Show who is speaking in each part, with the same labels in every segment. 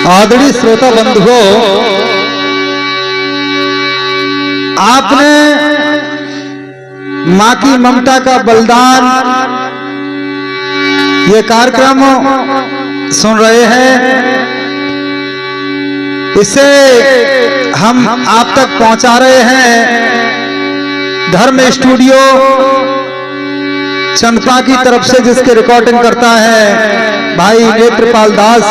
Speaker 1: आदरणीय श्रोता बंधुओं, आपने मां की ममता का बलिदान ये कार्यक्रम सुन रहे हैं। इसे हम आप तक पहुंचा रहे हैं धर्म स्टूडियो चंदपा की तरफ से, जिसके रिकॉर्डिंग करता है भाई नेत्रपाल दास।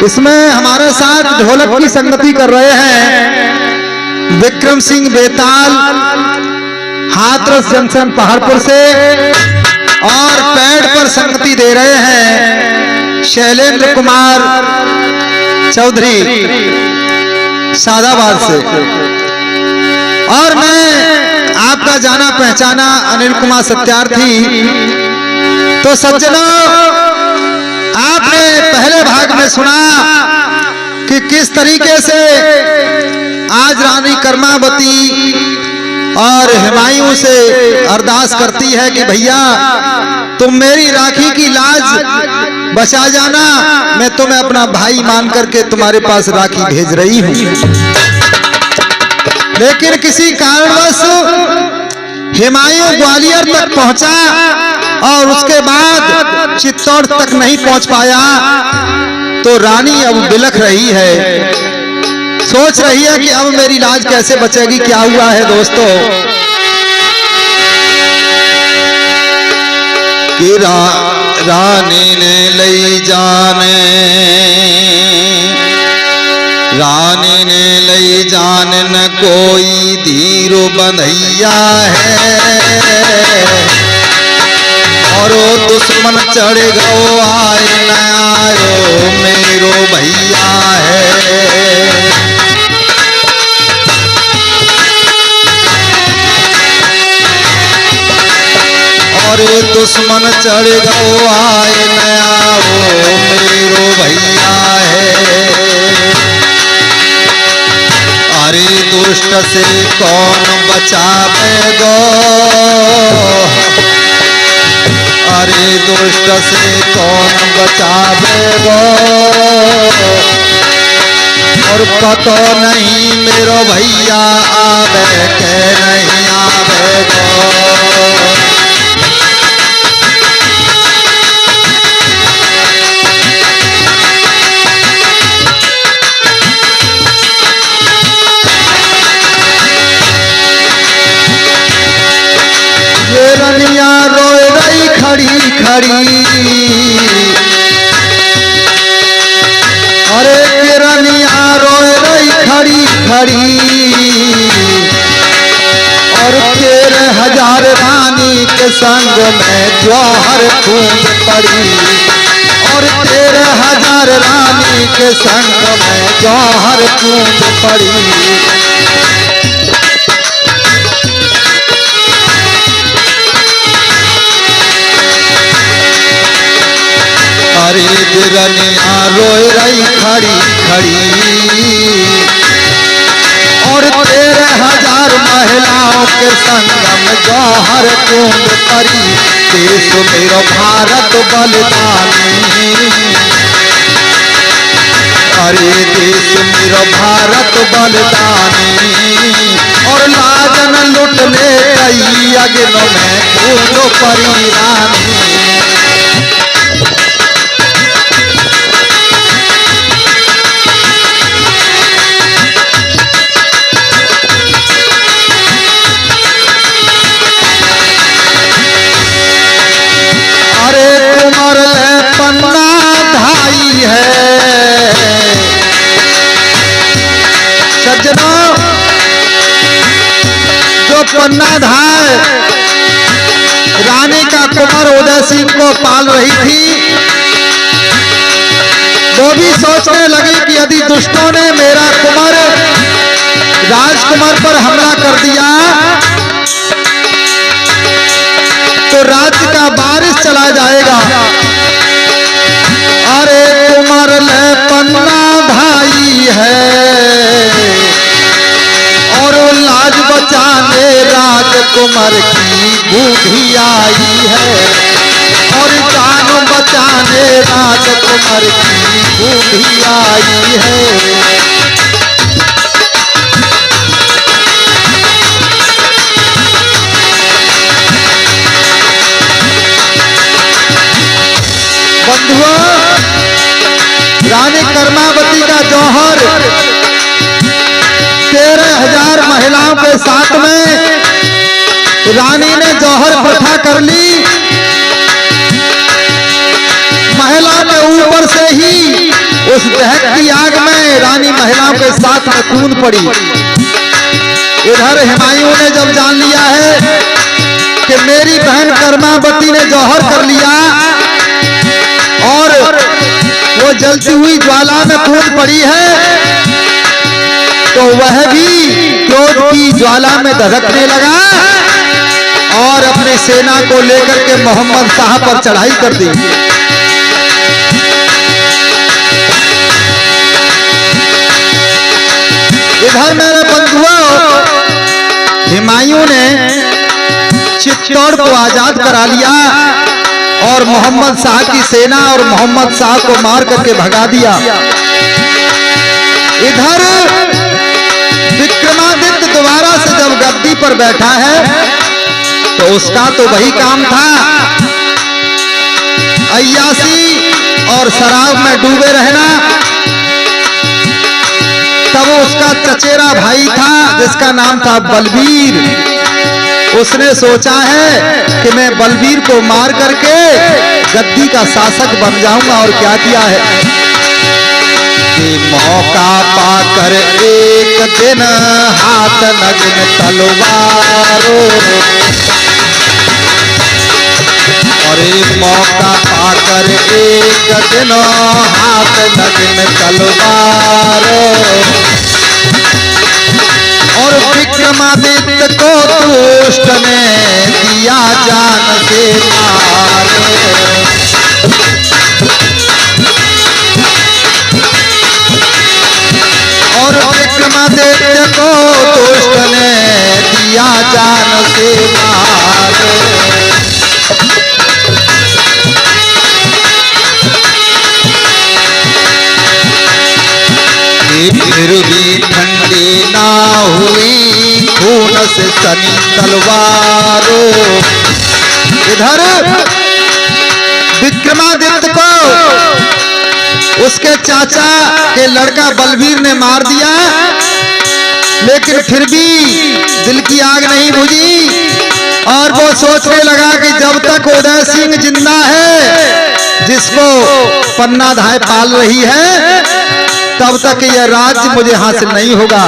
Speaker 1: इसमें हमारे साथ ढोलक की संगति कर रहे हैं विक्रम सिंह बेताल, हाथरस जंक्शन पहाड़पुर से, और पैड पर संगति दे रहे हैं शैलेंद्र कुमार चौधरी सादाबाद से। और मैं आपका जाना पहचाना अनिल कुमार सत्यार्थी। तो सज्जनों, आपने पहले भाग में सुना कि किस तरीके से आज रानी कर्मावती और हुमायूं से अरदास करती है कि भैया तुम मेरी राखी की लाज बचा जाना, मैं तुम्हें अपना भाई मान करके तुम्हारे पास राखी भेज रही हूं। लेकिन किसी कारणवश हुमायूं ग्वालियर तक पहुंचा और उसके बाद चित्तौड़ तक नहीं पहुंच पाया। तो रानी अब बिलख रही है, सोच रही है कि अब मेरी लाज कैसे बचेगी। क्या हुआ है दोस्तों कि रानी ने ले जाने, रानी ने ले जान न कोई धीरो बंधैया है, और वो दुश्मन चढ़ गो आए न आयो मेरो भैया है। और दुश्मन चढ़ गो आए न आओ मेरो भैया है। अरे दुष्ट से कौन बचावे गो, अरे दुष्ट से कौन बचावे गो, और पतो नहीं मेरो भैया आवे के नहीं आवे गो। रनिया रोए रही खड़ी खड़ी, अरे रनिया रोए रही खड़ी खड़ी, और 13,000 रानी के संग में जौहर खूब पड़ी, और 13,000 रानी के संग में जौहर खूब पड़ी। अरे रनिया रोए रही खड़ी खड़ी, और 13,000 महिलाओं के संगम जौहर कुंड परी। देश मेरो भारत बलिदानी, अरे देश मेरो भारत बलिदानी, और लाजन लुट ले गई अग्नि में कूद परी रानी। सज्जनों, जो पन्नाधार रानी का कुंवर उदय सिंह को पाल रही थी, वो भी सोचने लगी कि यदि दुष्टों ने मेरा कुंवर राजकुमार पर हमला कर दिया तो राज्य का बारिश चला जाएगा। अरे कुंवर ले पन्ना भाई है, और लाज बचाने राजकुमार की बूढ़ी आई है, और जान बचाने राज राजकुमार की खूबी आई है। बंधुओं, रानी कर्मावती का जौहर 13,000 महिलाओं के साथ में रानी ने जौहर प्रथा कर ली। महिला ने ऊपर से ही उस दहकती आग में रानी महिलाओं के साथ में कूद पड़ी। इधर हुमायूं ने जब जान लिया है कि मेरी बहन कर्मावती ने जौहर कर लिया और वो जलती हुई ज्वाला में कूद पड़ी है, तो वह भी क्रोध की ज्वाला में दहकने लगा और अपनी सेना को लेकर के मोहम्मद शाह पर चढ़ाई कर दी। इधर मेरे बंधुओं, हुमायूं ने चित्तौड़ को आजाद करा लिया और मोहम्मद शाह की सेना और मोहम्मद शाह को मार करके भगा दिया। इधर विक्रमादित्य दोबारा से जब गद्दी पर बैठा है तो उसका तो वही काम था, अय्याशी और शराब में डूबे रहना। तब उसका चचेरा भाई था जिसका नाम था बलबीर। उसने सोचा है कि मैं बलबीर को मार करके गद्दी का शासक बन जाऊंगा, और क्या किया है कि मौका पाकर एक दिन हाथ नग्न तलवारों, और मौका पाकर एक दिन हाथ नग्न तलवारों, और विक्रमादित्य को दुष्ट ने दिया जान से मार। और विक्रमादित्य को दुष्ट ने दिया जान से मार। फिर भी ठंडी ना हुई खून से सनी तलवारों। इधर विक्रमादित्य को उसके चाचा के लड़का बलबीर ने मार दिया, लेकिन फिर भी दिल की आग नहीं बुझी और वो सोचने लगा कि जब तक उदय सिंह जिंदा है, जिसको पन्ना धाय पाल रही है, तब तक यह राज्य मुझे हासिल नहीं होगा।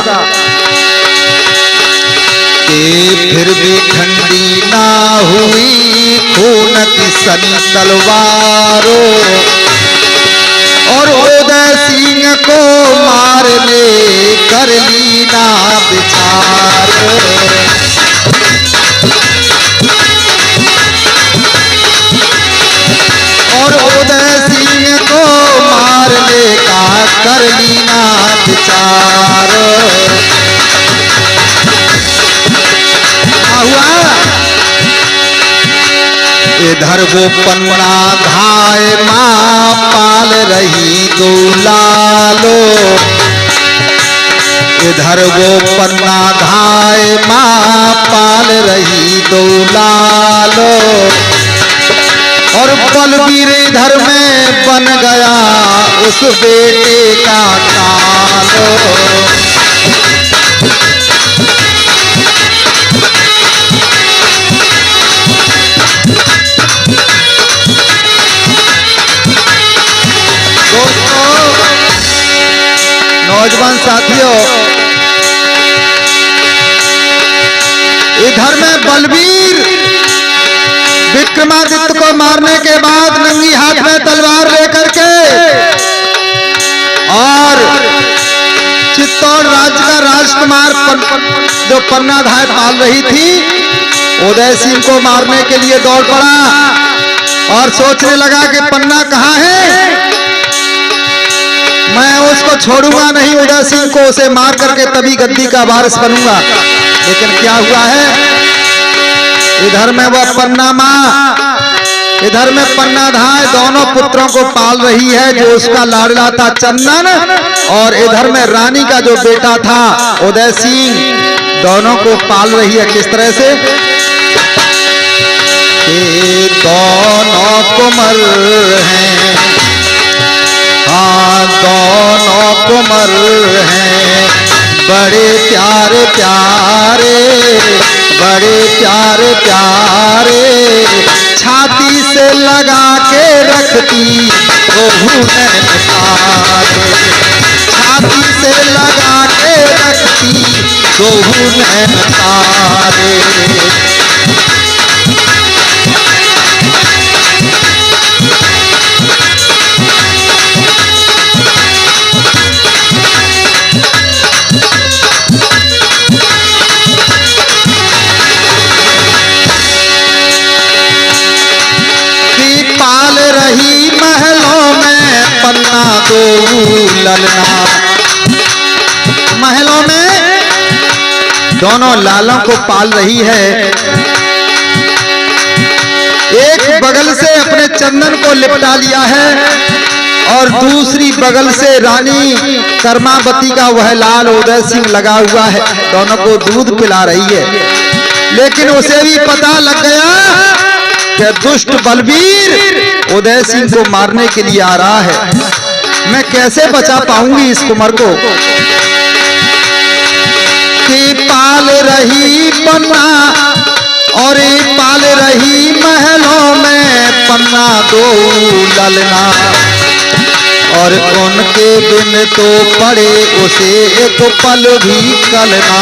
Speaker 1: फिर भी ठंडी ना हुई खून की सनी तलवारों, और उदय सिंह को मारने कर ली ना विचार। और उदय सिंह को मारने का कर ली ना विचार। हुआ इधर वो पन्ना धाय माँ पाल रही दुलालो। इधर वो पन्ना धाय माँ पाल रही दुलालो, और बलबीर इधर में बन गया उस बेटे का कालो। नौजवान साथियों, इधर में बलबीर विक्रमादित्य को मारने के बाद नंगी हाथ में तलवार लेकर के और चित्तौड़ राज्य का राजकुमार जो पन्ना धाय पाल रही थी, उदय सिंह को मारने के लिए दौड़ पड़ा और सोचने लगा कि पन्ना कहाँ है, मैं उसको छोड़ूंगा नहीं, उदय सिंह को उसे मार करके तभी गद्दी का वारिस बनूंगा। लेकिन क्या हुआ है, इधर में वह पन्ना माँ इधर में पन्नाधाय दोनों पुत्रों को पाल रही है, जो उसका लाडला था चंदन, और इधर में रानी का जो बेटा था उदय सिंह, दोनों को पाल रही है। किस तरह से? ये दोनों कुंवर हैं, हाँ दोनों कुंवर हैं, बड़े प्यारे प्यारे, बड़े प्यारे प्यारे, छाती से लगा के रखती वो नैन तारे, छाती से लगा के रखती वो नैन तारे। पाल रही महलों में पन्ना दो ललना, महलों में दोनों लालों को पाल रही है। एक बगल से अपने चंदन को लिपटा लिया है और दूसरी बगल से रानी कर्मावती का वह लाल उदय सिंह लगा हुआ है, दोनों को दूध पिला रही है। लेकिन उसे भी पता लग गया कि दुष्ट बलबीर उदय सिंह को मारने के लिए आ रहा है, मैं कैसे बचा पाऊंगी इस कुंवर को। कि पाल रही पन्ना और पाल रही महलों में पन्ना दो ललना, और उनके बिन तो पड़े उसे एक पल भी कलना,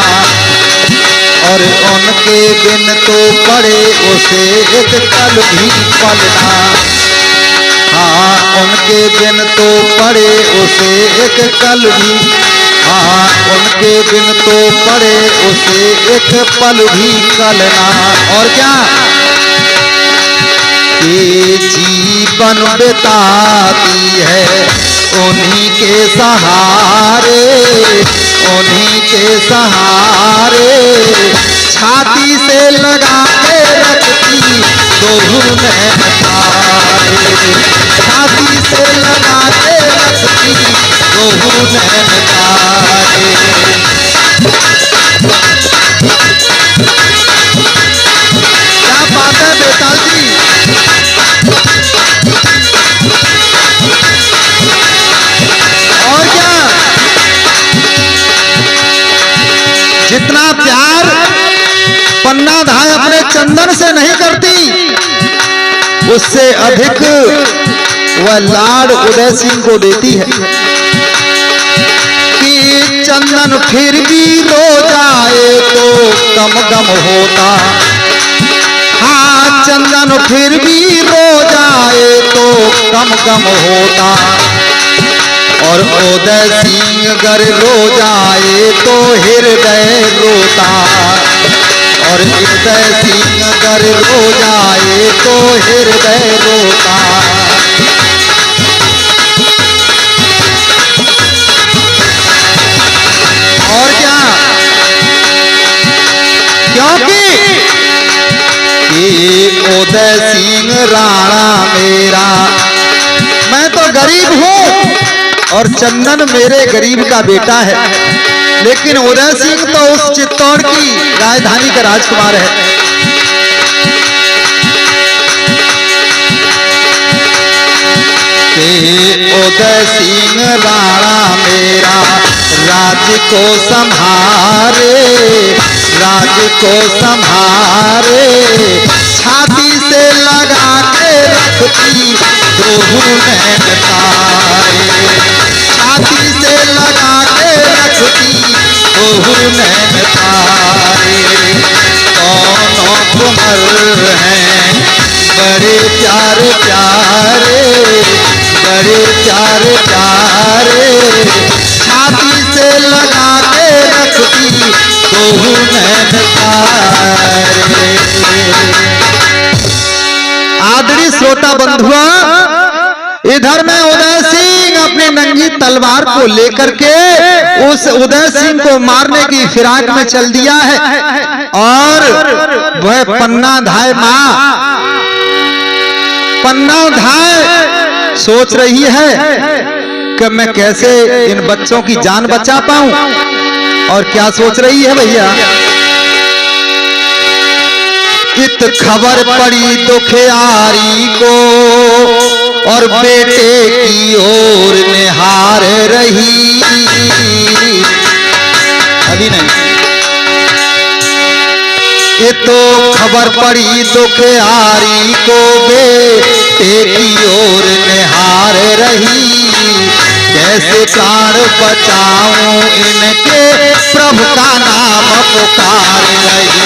Speaker 1: और उनके बिन तो पड़े उसे एक पल भी पलना, हाँ उनके बिन तो पड़े उसे एक पल भी, हाँ उनके बिन तो पड़े उसे एक पल भी कलना। और क्या? ये जीवन बिताती है उन्हीं के सहारे, उन्हीं के सहारे, छाती से लगा के रखती दो नैन तारे, छाती से लगा के रखती दो नैन तारे। क्या बात है बेताल जी? और क्या? जितना प्यार पन्नाधाय अपने चंदन से नहीं करती, उससे अधिक वह लाड उदय सिंह को देती है। कि चंदन फिर भी रो जाए तो कम गम होता, हाँ चंदन फिर भी रो जाए तो कम गम होता, और उदय सिंह अगर रो जाए तो हृदय रोता, और उदय सिंह अगर रो जाए तो हृदय रोता। और क्या? क्योंकि ये उदय सिंह राणा मेरा, मैं तो गरीब हूँ और चंदन मेरे गरीब का बेटा है, लेकिन उदय सिंह तो उस चित्तौड़ की राजधानी का राजकुमार है। उदय सिंह राणा मेरा राज्य को संभारे, राज्य को संभारे, छाती से लगा के रखती दो नैन तारे, छाती से लगा के रखती दो नैन तारे। दोनों कुंवर हैं बड़े प्यारे प्यारे, बड़े प्यारे प्यारे, छाती से लगा के रखती दो नैन तारे। आदरणीय श्रोता बंधुआ, इधर में उदय सिंह अपनी नंगी तलवार को लेकर के उस उदय सिंह को मारने की फिराक में चल दिया है, और वह पन्नाधाय माँ पन्ना उठाए सोच रही है कि मैं कैसे इन बच्चों की जान बचा पाऊं। और क्या सोच रही है भैया, इत खबर पड़ी दुखियारी को और बेटे की ओर निहार रही। अभी नहीं, ये तो खबर पड़ी दुखियारी को बेटे की ओर निहार रही। कैसे प्राण बचाऊं इनके प्रभु का नाम पुकार रही।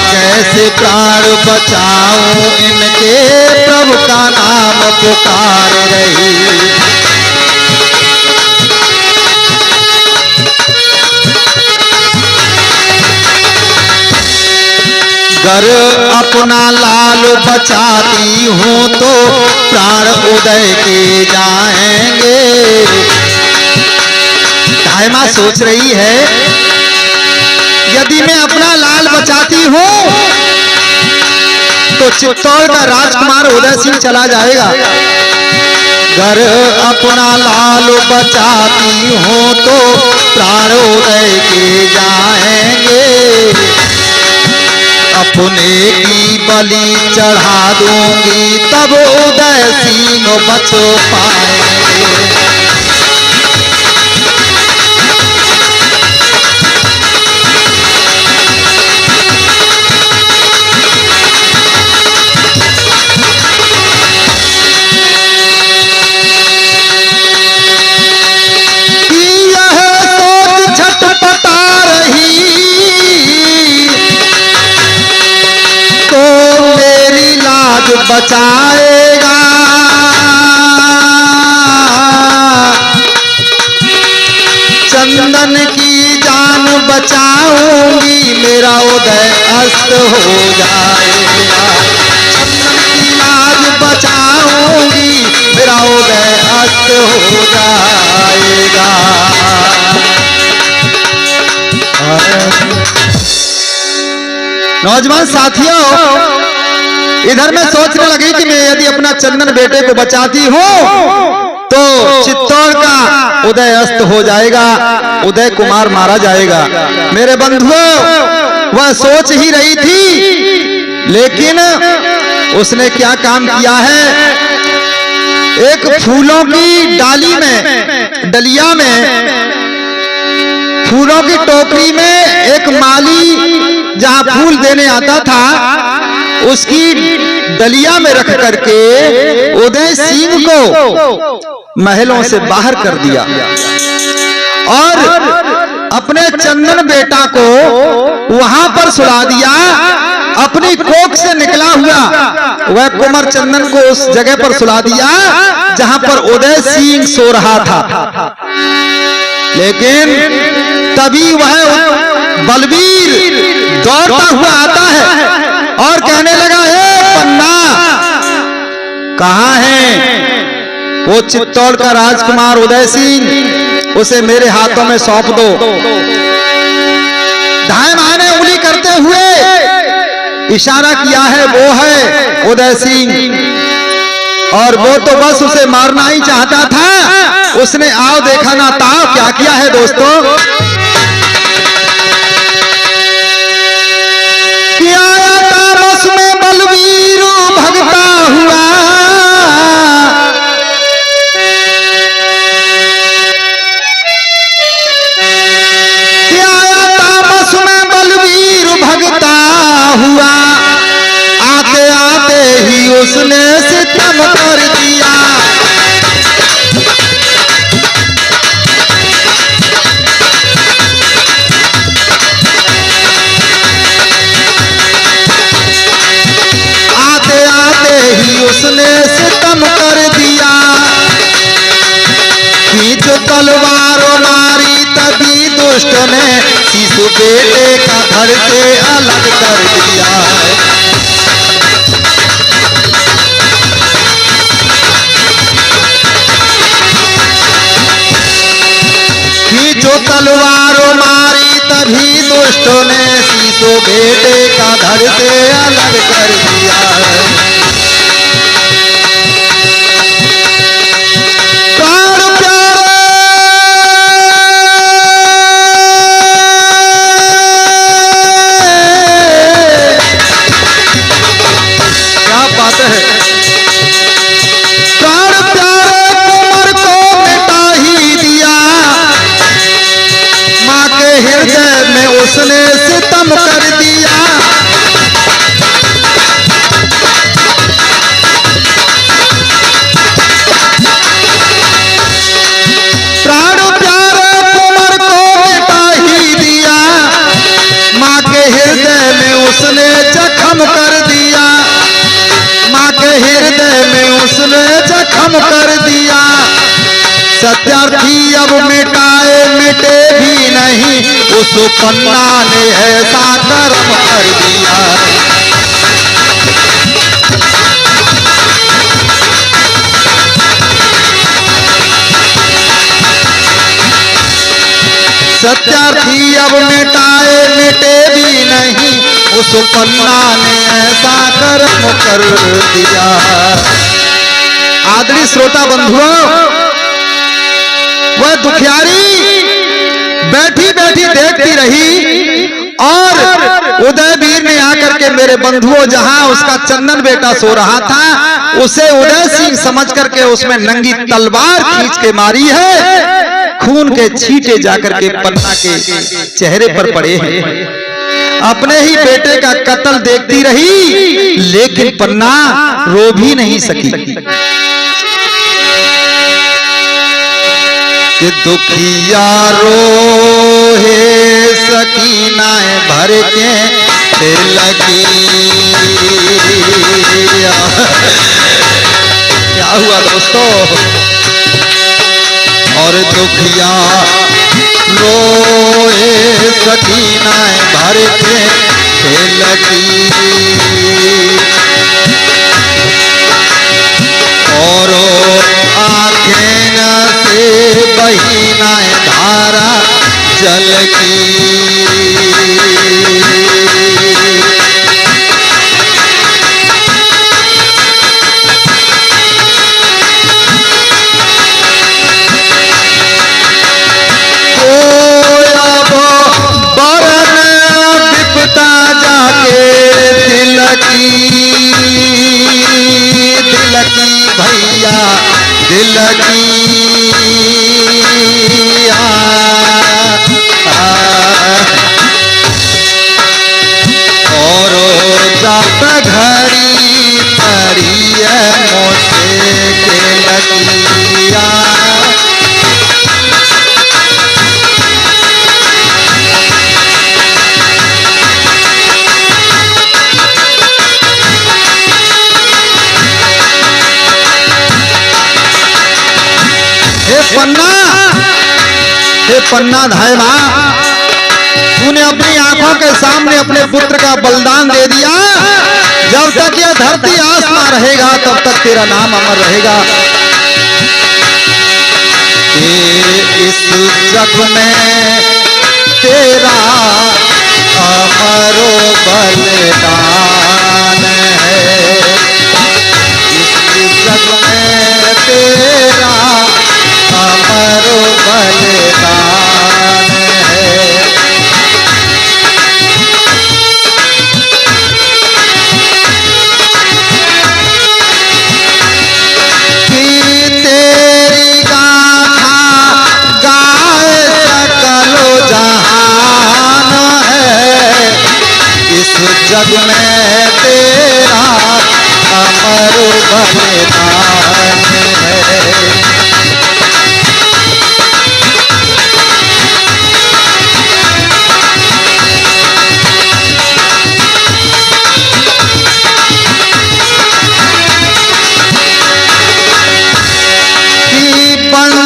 Speaker 1: कैसे प्राण बचाऊं इनके प्रभु का नाम पुकार रही। गर अपना लाल बचाती हूं तो प्राण उदय के जाएंगे। दाइमा सोच रही है, यदि मैं अपना लाल बचाती हूं तो चित्तौड़ का राजकुमार उदय सिंह चला जाएगा। घर अपना लाल बचाती हूं तो प्राण उदय के जाएंगे। अपने की बलि चढ़ा दूंगी तब उदय सिंह बच पाएंगे। बचाएगा चंदन की जान बचाऊंगी मेरा उदय अस्त हो जाएगा। चंदन की लाज बचाऊंगी मेरा उदय अस्त हो जाएगा। नौजवान साथियों, इधर मैं सोचने लगी कि मैं यदि अपना चंदन बेटे को बचाती हूं तो चित्तौड़ का उदय अस्त हो जाएगा, उदय कुमार मारा जाएगा। मेरे बंधुओं, वह सोच ही रही थी, लेकिन उसने क्या काम किया है, एक फूलों की डाली में, डलिया में, फूलों की टोकरी में एक माली जहां फूल देने आता था उसकी डलिया में रख करके उदय सिंह को महलों से बाहर कर दिया और अपने चंदन बेटा को वहां पर सुला दिया। अपनी कोख से निकला हुआ वह कुंवर चंदन को उस जगह पर सुला दिया जहां पर उदय सिंह सो रहा था। लेकिन तभी वह बलवीर दौड़ता हुआ आता है और कहने लगा, हे पन्ना, कहां है वो चित्तौड़ का राजकुमार उदय सिंह, उसे मेरे हाथों में सौंप दो। दाएं बाएं उंगली करते हुए इशारा किया है, वो है उदय सिंह। और वो तो बस उसे मारना ही चाहता था, उसने आओ देखा ना ताओ क्या किया है दोस्तों। बलवीर भगता हुआ तामस में बलवीर भगता हुआ, आते आते ही उसने सितम कर दिया। उसने सितम कर दिया कि जो तलवारों मारी तभी दुष्ट ने शिशु बेटे का धड़ से अलग कर दिया। कि जो तलवारों मारी दुष्टों ने शीशो बेटे का धड़ से अलग कर दिया। उसने सितम कर दिया। प्राण प्यारे कुंवर को मिटा ही दिया, माँ के हृदय में उसने जख्म कर दिया। माँ के हृदय में उसने जख्म कर दिया। सत्यार्थी अब मिटाए मिटे भी नहीं, उस पन्ना ने ऐसा कर्म कर दिया। सत्यार्थी अब मिटाए मिटे भी नहीं, उस पन्ना ने ऐसा कर्म कर दिया। आदरणीय श्रोता बंधुओं, वह दुखियारी बैठी बैठी देखती रही और उदयवीर ने आकर के, मेरे बंधुओं, जहां उसका चंदन बेटा सो रहा था उसे उदय सिंह समझ करके उसमें नंगी तलवार खींच के मारी है। खून के छींटे जाकर के पन्ना के चेहरे पर पड़े हैं। अपने ही बेटे का कत्ल देखती रही, लेकिन पन्ना रो भी नहीं सकी। कि दुखिया रोहे सकीनाएं भर के लगी। क्या हुआ दोस्तों? और दुखिया रोहे सकीनाएं भर के लगी। और आंखें से बहीनाएं धारा जल की। बरन विपदा जाके दिलकी भैया दिलकी। और जात घड़ी परी मोटे के लगिया। हे पन्ना धायवा, तूने अपनी आंखों के सामने अपने पुत्र का बलिदान दे दिया। जब तक यह धरती आसमां रहेगा तब तक तेरा नाम अमर रहेगा। इस जग में तेरा अमरो बलिदान है। इस जग में तेरा अमरो बलिदान है। कि तेरी गाथा गाए सकलो जहान है। इस जग में तेरा अमरो बलिदान है।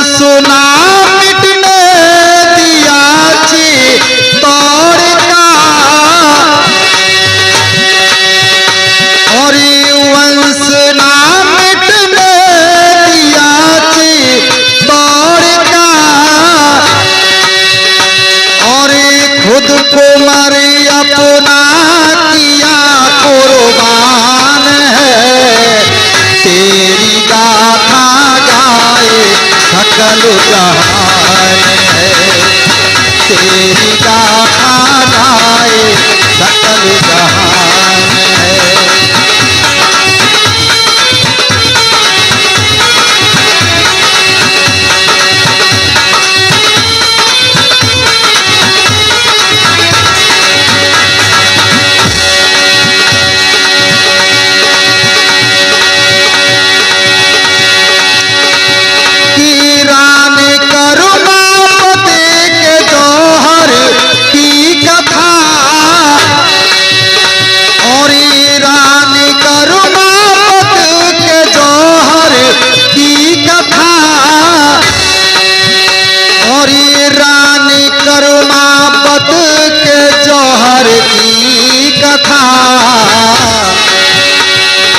Speaker 1: सुना मिटने दिया जी तोड़ का। और वंश ना मिटने दिया जी सकल जहान है, तेरी गाथा गाए सकल जहान है।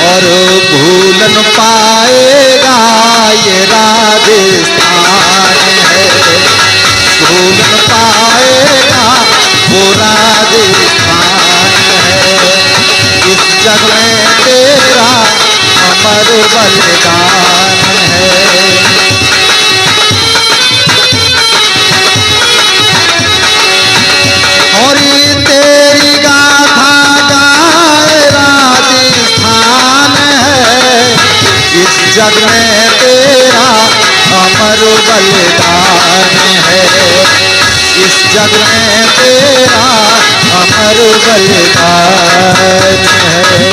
Speaker 1: और भूलन पाएगा ये राजस्थान है, भूलन पाएगा वो राजस्थान है। इस जग में तेरा अमर बलिदान है। और ये तेरी गाथा गाए राजस्थान है, इस जग में तेरा अमर बलिदान है, इस जग में तेरा अमर बलिदान है।